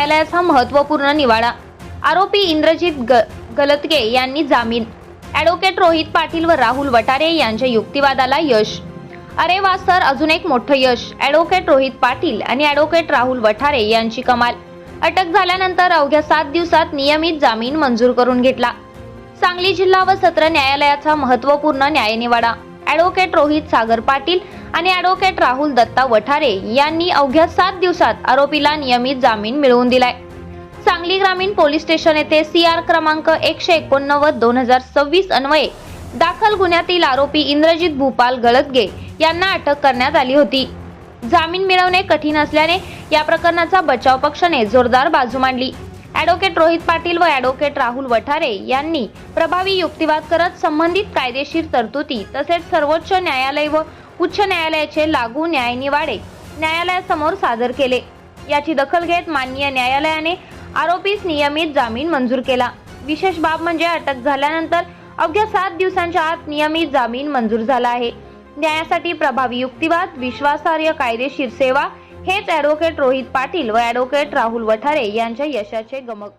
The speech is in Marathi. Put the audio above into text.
न्यायालयाचा महत्त्वपूर्ण निवाडा। आरोपी इंद्रजित गलतगे यांनी जामीन। ॲडव्होकेट रोहित पाटील व राहुल वठारे यांच्या युक्तिवादाला यश। अरे वा सर, अजून एक मोठं यश। ॲडव्होकेट रोहित पाटील आणि ॲडव्होकेट राहुल वठारे यांची कमाल। अटक झाल्यानंतर अवघ्या 7 दिवसात नियमित जामीन मंजूर करून घेतला। सांगली जिल्हा व सत्र न्यायालयाचा महत्त्वपूर्ण न्यायनिवाडा। ॲडव्होकेट रोहित सागर पाटील आणि ॲडव्होकेट राहुल दत्ता वठारे यांनी अवघ्या 7 दिवसात आरोपीला नियमित जामीन मिळवून दिलाय। सांगली ग्रामीण पोलीस स्टेशन येथे CR क्रमांक 189/2026 अन्वये दाखल गुन्ह्यातील आरोपी इंद्रजित भूपाल गलतगे यांना अटक करण्यात आली होती। जामीन मिळवणे कठीण असल्याने या प्रकरणाचा बचाव पक्षाने जोरदार बाजू मांडली। ॲडव्होकेट रोहित पाटील व ॲडव्होकेट राहुल वठारे यांनी प्रभावी युक्तिवाद करत संबंधित कायदेशीर तरतुदी तसेच सर्वोच्च न्यायालय व उच्च न्यायालयाचे लागू न्यायनिवाडे न्यायालयासमोर सादर केले। याची दखल घेत माननीय न्यायालयाने आरोपीस नियमित जामीन मंजूर केला। विशेष बाब म्हणजे अटक झाल्यानंतर अवघ्या 7 दिवसांच्या आत नियमित जामीन मंजूर झाला आहे। न्यायासाठी प्रभावी युक्तिवाद, विश्वासार्ह कायदेशीर सेवा हेच ॲडव्होकेट रोहित पाटील व ॲडव्होकेट राहुल वठारे यांच्या यशाचे गमक।